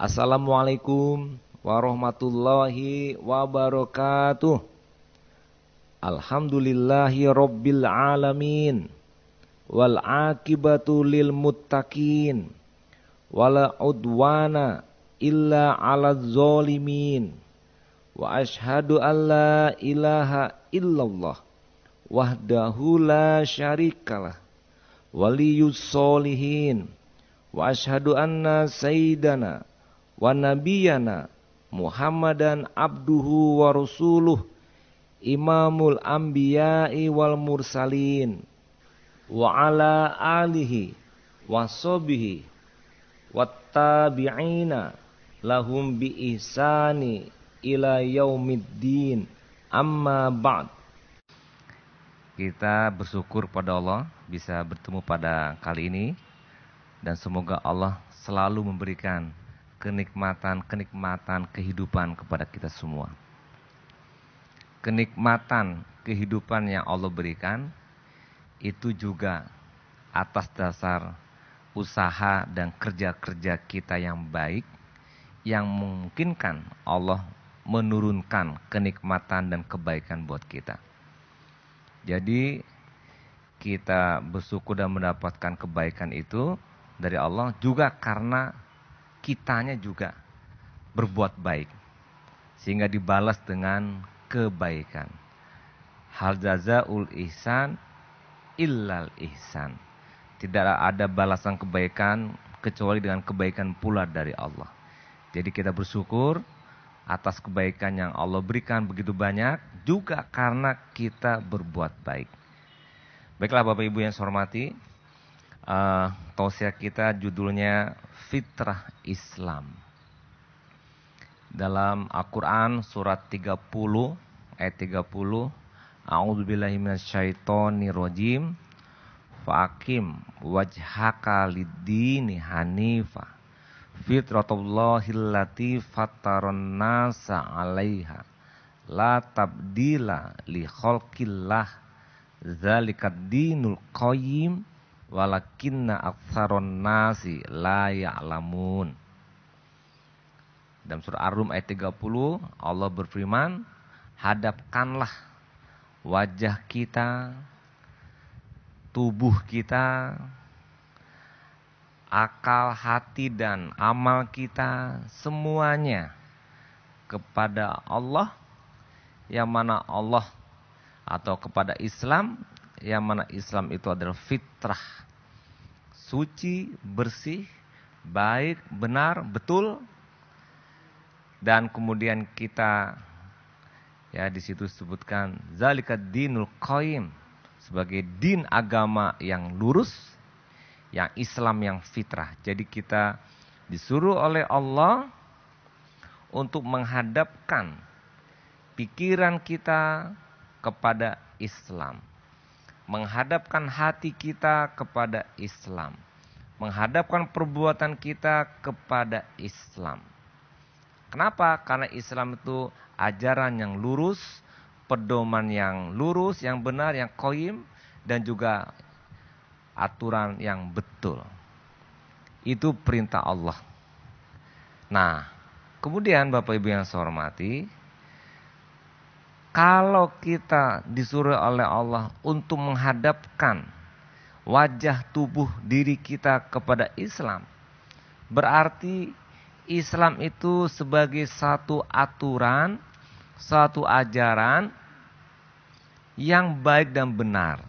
Assalamualaikum warahmatullahi wabarakatuh. Alhamdulillahi rabbil alamin. Wal akibatu lil muttaqin. Wala udwana illa 'alal zalimin. Wa asyhadu an la ilaha illallah wahdahu la syarikalah waliyus solihin. Wa asyhadu anna sayyidana wa nabiyana Muhammadan abduhu wa rasuluh imamul anbiya'i wal mursalin wa ala alihi wa sahbihi wattabi'ina lahum bi ihsani ila yaumiddin. Amma ba'd. Kita bersyukur pada Allah bisa bertemu pada kali ini, dan semoga Allah selalu memberikan kenikmatan kehidupan kepada kita semua. Kenikmatan kehidupan yang Allah berikan itu juga atas dasar usaha dan kerja-kerja kita yang baik, yang memungkinkan Allah menurunkan kenikmatan dan kebaikan buat kita. Jadi kita bersyukur dan mendapatkan kebaikan itu dari Allah juga karena kitanya juga berbuat baik, sehingga dibalas dengan kebaikan. Hal jazaul ihsan illal ihsan. Tidak ada balasan kebaikan kecuali dengan kebaikan pula dari Allah. Jadi kita bersyukur atas kebaikan yang Allah berikan begitu banyak, juga karena kita berbuat baik. Baiklah Bapak Ibu yang saya hormati, tausiah kita judulnya Fitrah Islam. Dalam Al-Quran surat 30 ayat 30, A'udzubillahi minasyaitonirrajim. Fa'akim wajhaka lid-dini hanifa fitratullahil lati fattaron nasa 'alaiha la tabdila li khalqillah zalikad dinul qayyim walakinna aktsaron nasi la ya'lamun. Dalam surah Ar-Rum ayat 30 Allah berfirman, hadapkanlah wajah kita, tubuh kita, akal, hati, dan amal kita semuanya kepada Allah, yang mana Allah, atau kepada Islam, yang mana Islam itu adalah fitrah, suci, bersih, baik, benar, betul. Dan kemudian kita, ya di situ disebutkan zalikad dinul qayyim, sebagai din agama yang lurus, yang Islam yang fitrah. Jadi kita disuruh oleh Allah untuk menghadapkan pikiran kita kepada Islam, menghadapkan hati kita kepada Islam, menghadapkan perbuatan kita kepada Islam. Kenapa? Karena Islam itu ajaran yang lurus, pedoman yang lurus, yang benar, yang qayyim, dan juga aturan yang betul. Itu perintah Allah. Nah, kemudian Bapak Ibu yang saya hormati, kalau kita disuruh oleh Allah untuk menghadapkan wajah tubuh diri kita kepada Islam, berarti Islam itu sebagai satu aturan, satu ajaran yang baik dan benar.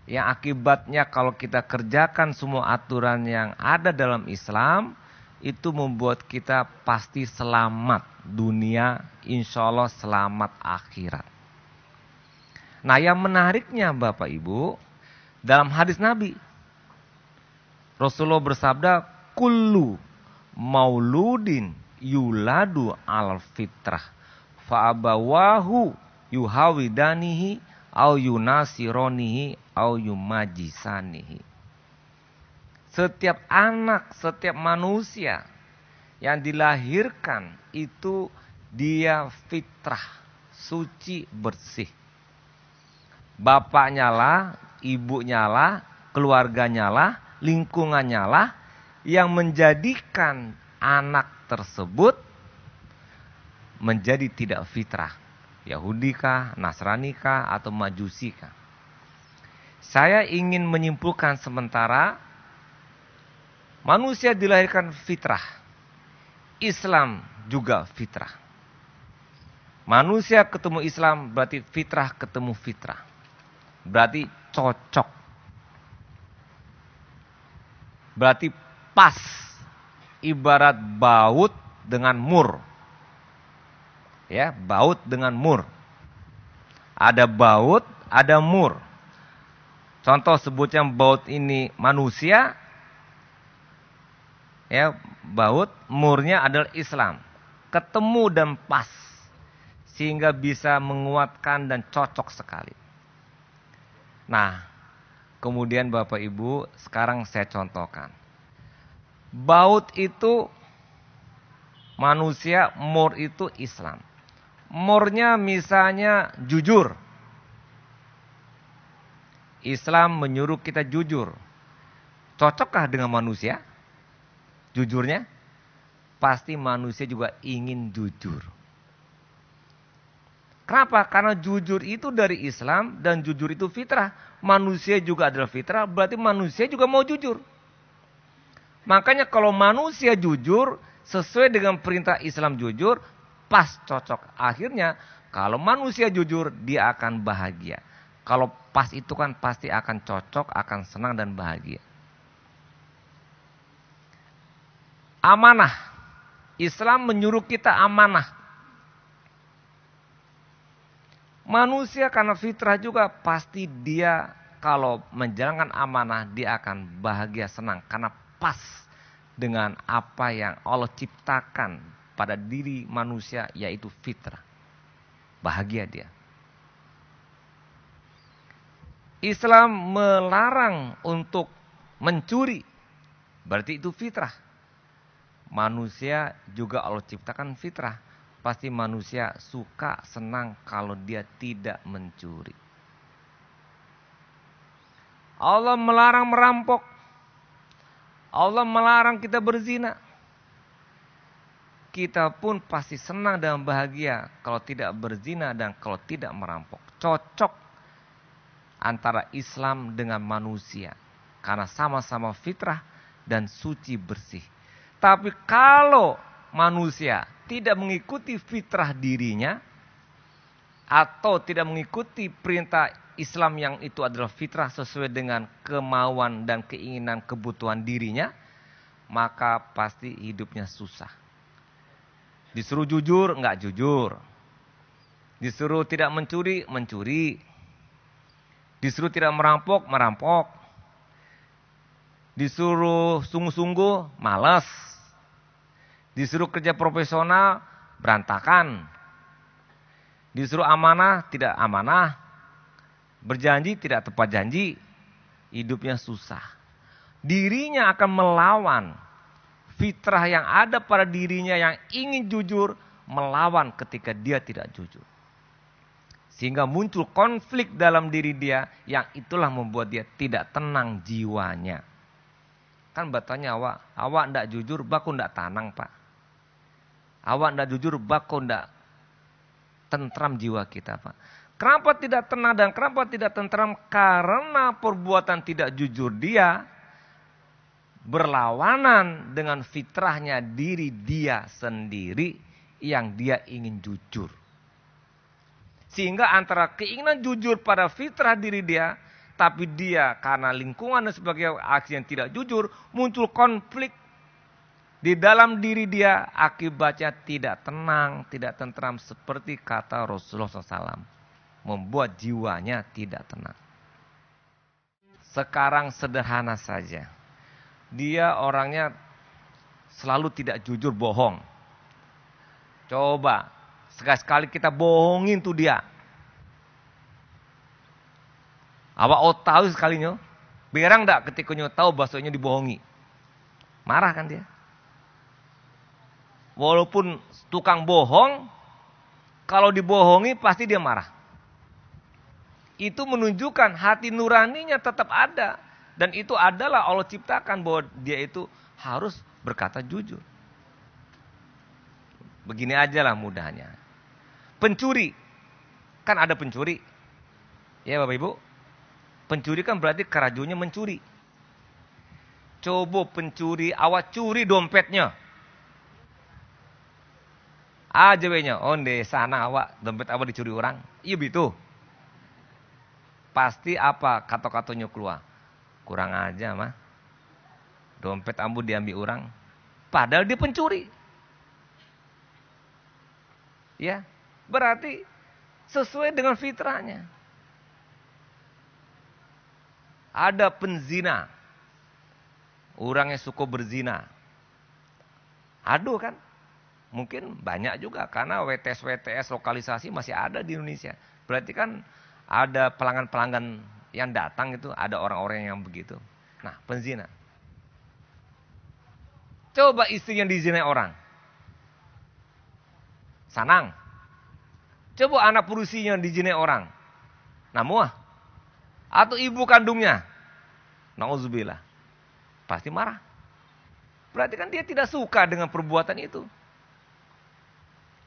Yang akibatnya kalau kita kerjakan semua aturan yang ada dalam Islam, itu membuat kita pasti selamat dunia, insya Allah selamat akhirat. Nah, yang menariknya Bapak Ibu, dalam hadis Nabi, Rasulullah bersabda, kullu mauludin yuladu al fitrah fa'abawahu yuhawidanihi au yunasironihi au yumajisanihi. Setiap anak, setiap manusia yang dilahirkan itu dia fitrah, suci, bersih. Bapaknya lah, ibunya lah, keluarganya lah, lingkungannya lah yang menjadikan anak tersebut menjadi tidak fitrah. Yahudi kah, Nasrani kah, atau Majusi kah? Saya ingin menyimpulkan sementara manusia dilahirkan fitrah. Islam juga fitrah. Manusia ketemu Islam berarti fitrah ketemu fitrah. Berarti cocok. Berarti pas. Ibarat baut dengan mur. Ya, baut dengan mur. Ada baut, ada mur. Contoh sebutnya baut ini manusia. Ya, baut, murnya adalah Islam. Ketemu dan pas. Sehingga bisa menguatkan dan cocok sekali. Nah, kemudian Bapak Ibu, sekarang saya contohkan. Baut itu manusia, mur itu Islam. Murnya misalnya jujur. Islam menyuruh kita jujur. Cocokkah dengan manusia? Jujurnya? Pasti manusia juga ingin jujur. Kenapa? Karena jujur itu dari Islam dan jujur itu fitrah. Manusia juga adalah fitrah, berarti manusia juga mau jujur. Makanya kalau manusia jujur, sesuai dengan perintah Islam jujur, pas cocok. Akhirnya kalau manusia jujur, dia akan bahagia. Kalau pas itu kan pasti akan cocok, akan senang dan bahagia. Amanah. Islam menyuruh kita amanah. Manusia karena fitrah juga pasti dia kalau menjalankan amanah dia akan bahagia senang. Karena pas dengan apa yang Allah ciptakan pada diri manusia yaitu fitrah. Bahagia dia. Islam melarang untuk mencuri. Berarti itu fitrah. Manusia juga Allah ciptakan fitrah. Pasti manusia suka, senang kalau dia tidak mencuri. Allah melarang merampok. Allah melarang kita berzina. Kita pun pasti senang dan bahagia kalau tidak berzina dan kalau tidak merampok. Cocok antara Islam dengan manusia. Karena sama-sama fitrah dan suci bersih. Tapi kalau manusia tidak mengikuti fitrah dirinya atau tidak mengikuti perintah Islam yang itu adalah fitrah sesuai dengan kemauan dan keinginan kebutuhan dirinya, maka pasti hidupnya susah. Disuruh jujur, enggak jujur. Disuruh tidak mencuri, mencuri. Disuruh tidak merampok, merampok. Disuruh sungguh-sungguh, malas. Disuruh kerja profesional, berantakan. Disuruh amanah, tidak amanah. Berjanji, tidak tepat janji. Hidupnya susah. Dirinya akan melawan. Fitrah yang ada pada dirinya yang ingin jujur, melawan ketika dia tidak jujur. Sehingga muncul konflik dalam diri dia, yang itulah membuat dia tidak tenang jiwanya. Kan bertanya awak tidak jujur, baku tidak tenang pak. Awak tidak jujur, baku tidak tentram jiwa kita pak. Kenapa tidak tenang dan kenapa tidak tentram? Karena perbuatan tidak jujur dia berlawanan dengan fitrahnya diri dia sendiri yang dia ingin jujur. Sehingga antara keinginan jujur pada fitrah diri dia, tapi dia karena lingkungan dan sebagai aksi yang tidak jujur, muncul konflik di dalam diri dia, akibatnya tidak tenang, tidak tentram seperti kata Rasulullah SAW. Membuat jiwanya tidak tenang. Sekarang sederhana saja. Dia orangnya selalu tidak jujur, bohong. Coba, sekali-sekali kita bohongin tuh dia. Awak tahu sekalinya, berang enggak ketika nyo tahu bahasanya dibohongi? Marah kan dia? Walaupun tukang bohong, kalau dibohongi pasti dia marah. Itu menunjukkan hati nuraninya tetap ada. Dan itu adalah Allah ciptakan bahwa dia itu harus berkata jujur. Begini aja lah mudahnya. Pencuri. Kan ada pencuri. Ya Bapak Ibu. Pencuri kan berarti kerajunya mencuri. Coba pencuri, awak curi dompetnya. Aja wehnya, onde sana awak, dompet awak dicuri orang. Iya begitu. Pasti apa kata-katanya keluar. Kurang aja mah. Dompet ambu diambil orang. Padahal dia pencuri. Ya, berarti sesuai dengan fitrahnya. Ada penzina. Orang yang suka berzina. Aduh kan. Mungkin banyak juga. Karena WTS lokalisasi masih ada di Indonesia. Berarti kan ada pelanggan-pelanggan yang datang itu. Ada orang-orang yang begitu. Nah, penzina. Coba istrinya dizinai orang. Sanang. Coba anak purusinya dizinai orang. Namuah. Atau ibu kandungnya. Nauzubillah. Pasti marah. Berarti kan dia tidak suka dengan perbuatan itu.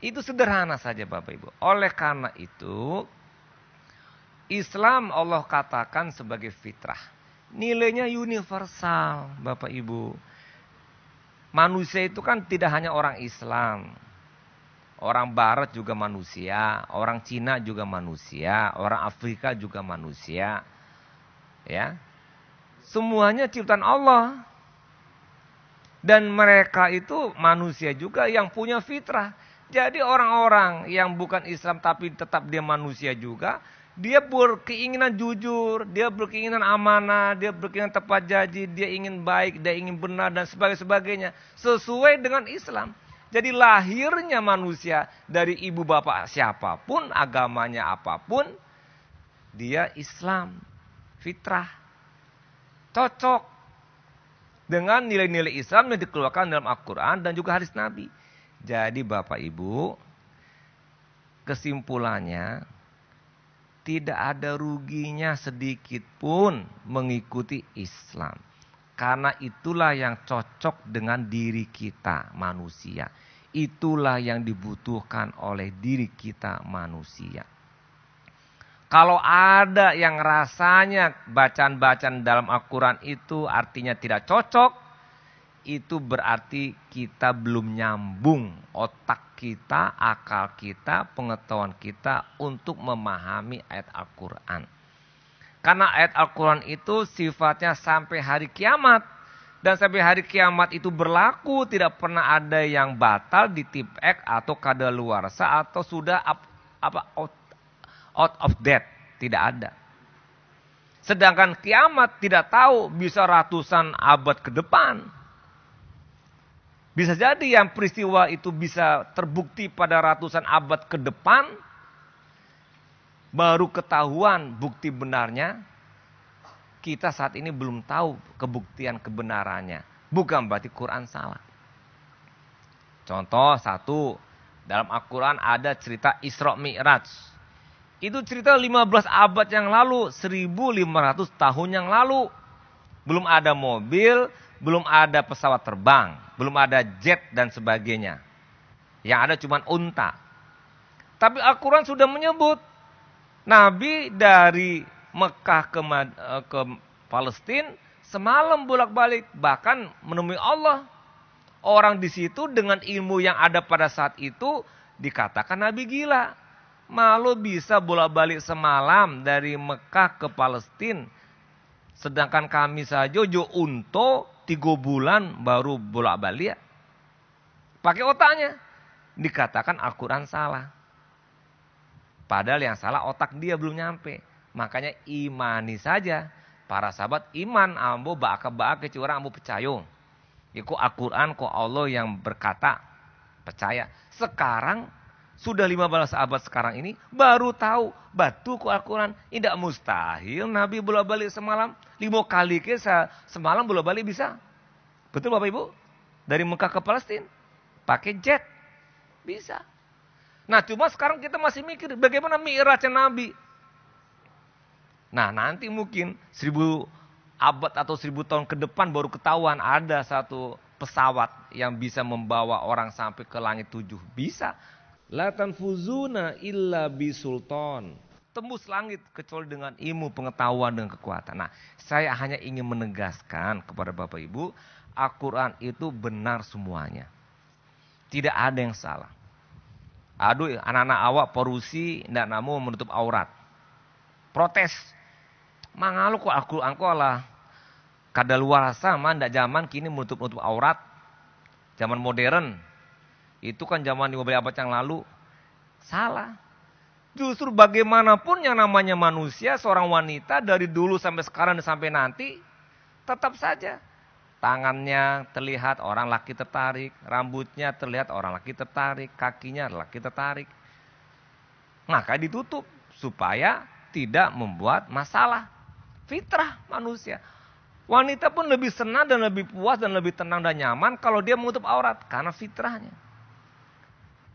Itu sederhana saja Bapak Ibu. Oleh karena itu, Islam Allah katakan sebagai fitrah. Nilainya universal Bapak Ibu. Manusia itu kan tidak hanya orang Islam. Orang Barat juga manusia. Orang Cina juga manusia. Orang Afrika juga manusia. Ya. Semuanya ciptaan Allah. Dan mereka itu manusia juga yang punya fitrah. Jadi orang-orang yang bukan Islam tapi tetap dia manusia juga. Dia berkeinginan jujur. Dia berkeinginan amanah. Dia berkeinginan tepat janji. Dia ingin baik. Dia ingin benar dan sebagainya. Sesuai dengan Islam. Jadi lahirnya manusia dari ibu bapak siapapun. Agamanya apapun. Dia Islam. Fitrah. Cocok dengan nilai-nilai Islam yang dikeluarkan dalam Al-Quran dan juga hadis Nabi. Jadi Bapak Ibu, kesimpulannya tidak ada ruginya sedikit pun mengikuti Islam. Karena itulah yang cocok dengan diri kita manusia. Itulah yang dibutuhkan oleh diri kita manusia. Kalau ada yang rasanya bacaan-bacaan dalam Al-Quran itu artinya tidak cocok, itu berarti kita belum nyambung otak kita, akal kita, pengetahuan kita untuk memahami ayat Al-Quran. Karena ayat Al-Quran itu sifatnya sampai hari kiamat. Dan sampai hari kiamat itu berlaku, tidak pernah ada yang batal, ditipek atau kadaluarsa atau sudah out of date, tidak ada. Sedangkan kiamat tidak tahu bisa ratusan abad ke depan. Bisa jadi yang peristiwa itu bisa terbukti pada ratusan abad ke depan, baru ketahuan bukti benarnya. Kita saat ini belum tahu kebuktian kebenarannya. Bukan berarti Quran salah. Contoh satu, dalam Al-Quran ada cerita Isra Mi'raj. Itu cerita 15 abad yang lalu, 1500 tahun yang lalu. Belum ada mobil, belum ada pesawat terbang, belum ada jet dan sebagainya. Yang ada cuma unta. Tapi Al-Quran sudah menyebut Nabi dari Mekah ke Palestina semalam bolak-balik, bahkan menemui Allah. Orang di situ dengan ilmu yang ada pada saat itu dikatakan Nabi gila. Malu bisa bolak-balik semalam dari Mekah ke Palestina. Sedangkan kami saja jo unto 3 bulan baru bolak-balik. Pakai otaknya. Dikatakan Al-Quran salah. Padahal yang salah otak dia belum nyampe. Makanya imani saja. Para sahabat iman. Ambo baka-baka curang ambo percaya. Iku Al-Quran kok Allah yang berkata. Percaya. Sekarang sudah 15 abad sekarang ini baru tahu batu ku Al-Quran. Tidak mustahil Nabi bolak-balik semalam. 5 kali ke semalam bolak-balik bisa. Betul Bapak Ibu? Dari Mekah ke Palestina. Pakai jet. Bisa. Nah cuma sekarang kita masih mikir bagaimana mi'rajnya Nabi. Nah nanti mungkin 1000 abad atau 1000 tahun ke depan baru ketahuan ada satu pesawat yang bisa membawa orang sampai ke langit 7? Bisa. La tanfuzuna illa bisultan. Tembus langit kecuali dengan ilmu, pengetahuan, dan kekuatan. Nah, saya hanya ingin menegaskan kepada Bapak Ibu, Al-Quran itu benar semuanya. Tidak ada yang salah. Aduh, anak-anak awak porusi, tidak namu menutup aurat. Protes. Mangalu kok Al-Quran kok lah. Kadaluarsa mah ndak zaman kini menutup-nutup aurat. Zaman modern. Itu kan zaman 15 abad yang lalu. Salah. Justru bagaimanapun yang namanya manusia, seorang wanita dari dulu sampai sekarang dan sampai nanti, tetap saja tangannya terlihat orang laki tertarik, rambutnya terlihat orang laki tertarik, kakinya laki tertarik. Maka ditutup supaya tidak membuat masalah. Fitrah manusia. Wanita pun lebih senang dan lebih puas dan lebih tenang dan nyaman kalau dia menutup aurat karena fitrahnya.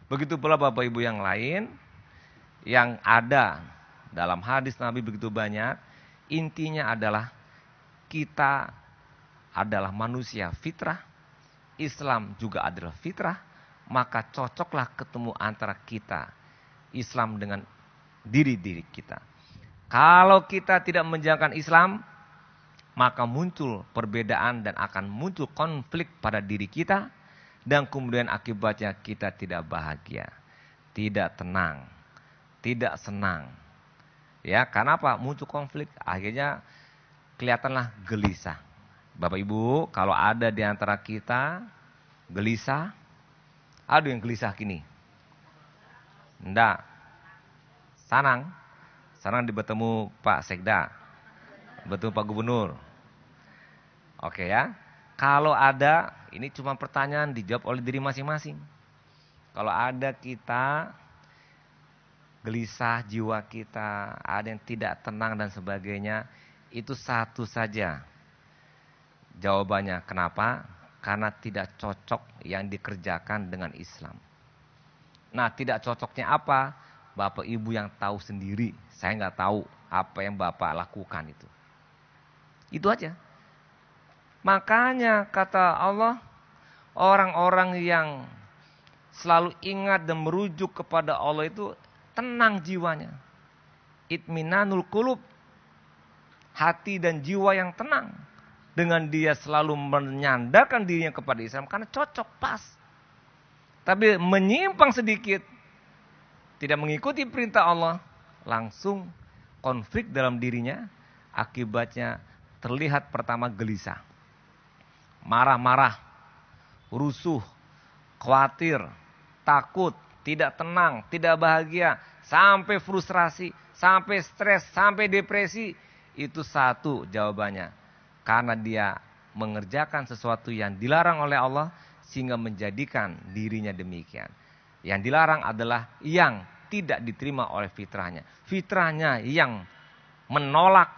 Begitu pula Bapak Ibu yang lain yang ada dalam hadis Nabi begitu banyak. Intinya adalah kita adalah manusia fitrah, Islam juga adalah fitrah, maka cocoklah ketemu antara kita, Islam dengan diri-diri kita. Kalau kita tidak menjalankan Islam, maka muncul perbedaan dan akan muncul konflik pada diri kita, dan kemudian akibatnya kita tidak bahagia, tidak tenang, tidak senang. Ya, karena apa? Muncul konflik, akhirnya kelihatanlah gelisah. Bapak Ibu, kalau ada di antara kita gelisah, ada yang gelisah kini? Enggak. Sanang bertemu Pak Sekda, bertemu Pak Gubernur. Oke ya. Kalau ada, ini cuma pertanyaan dijawab oleh diri masing-masing. Kalau ada kita gelisah, jiwa kita, ada yang tidak tenang dan sebagainya, itu satu saja jawabannya. Kenapa? Karena tidak cocok yang dikerjakan dengan Islam. Nah, tidak cocoknya apa? Bapak Ibu yang tahu sendiri. Saya nggak tahu apa yang Bapak lakukan itu. Itu aja. Makanya kata Allah, orang-orang yang selalu ingat dan merujuk kepada Allah itu tenang jiwanya. Itminanul qulub. Hati dan jiwa yang tenang. Dengan dia selalu menyandarkan dirinya kepada Islam karena cocok, pas. Tapi menyimpang sedikit, tidak mengikuti perintah Allah, langsung konflik dalam dirinya, akibatnya terlihat pertama gelisah, marah-marah, rusuh, khawatir, takut, tidak tenang, tidak bahagia, sampai frustrasi, sampai stres, sampai depresi. Itu satu jawabannya. Karena dia mengerjakan sesuatu yang dilarang oleh Allah sehingga menjadikan dirinya demikian. Yang dilarang adalah yang tidak diterima oleh fitrahnya. Fitrahnya yang menolak,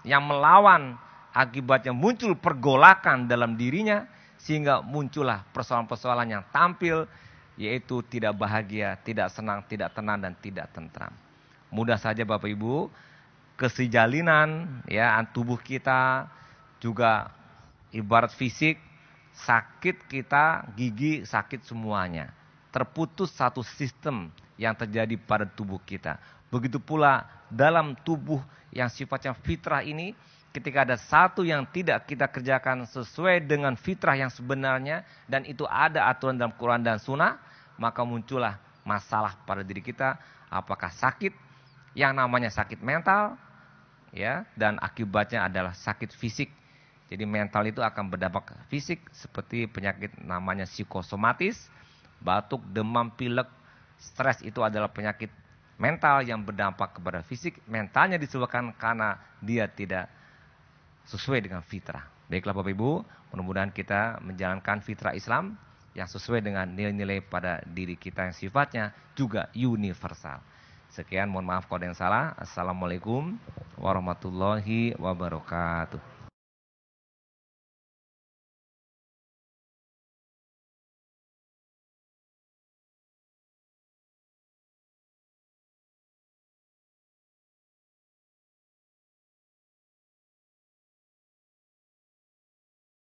yang melawan, akibatnya muncul pergolakan dalam dirinya sehingga muncullah persoalan-persoalan yang tampil, yaitu tidak bahagia, tidak senang, tidak tenang, dan tidak tentram. Mudah saja Bapak Ibu, kesejalinan ya tubuh kita juga ibarat fisik, sakit kita, gigi sakit semuanya. Terputus satu sistem yang terjadi pada tubuh kita. Begitu pula dalam tubuh yang sifatnya fitrah ini, ketika ada satu yang tidak kita kerjakan sesuai dengan fitrah yang sebenarnya, dan itu ada aturan dalam Quran dan Sunnah, maka muncullah masalah pada diri kita. Apakah sakit yang namanya sakit mental, ya, dan akibatnya adalah sakit fisik. Jadi mental itu akan berdampak fisik seperti penyakit namanya psikosomatis, batuk, demam, pilek, stres itu adalah penyakit mental yang berdampak kepada fisik. Mentalnya disebabkan karena dia tidak sesuai dengan fitrah. Baiklah Bapak Ibu, mudah-mudahan kita menjalankan fitrah Islam yang sesuai dengan nilai-nilai pada diri kita yang sifatnya juga universal. Sekian, mohon maaf kalau ada yang salah. Assalamualaikum warahmatullahi wabarakatuh.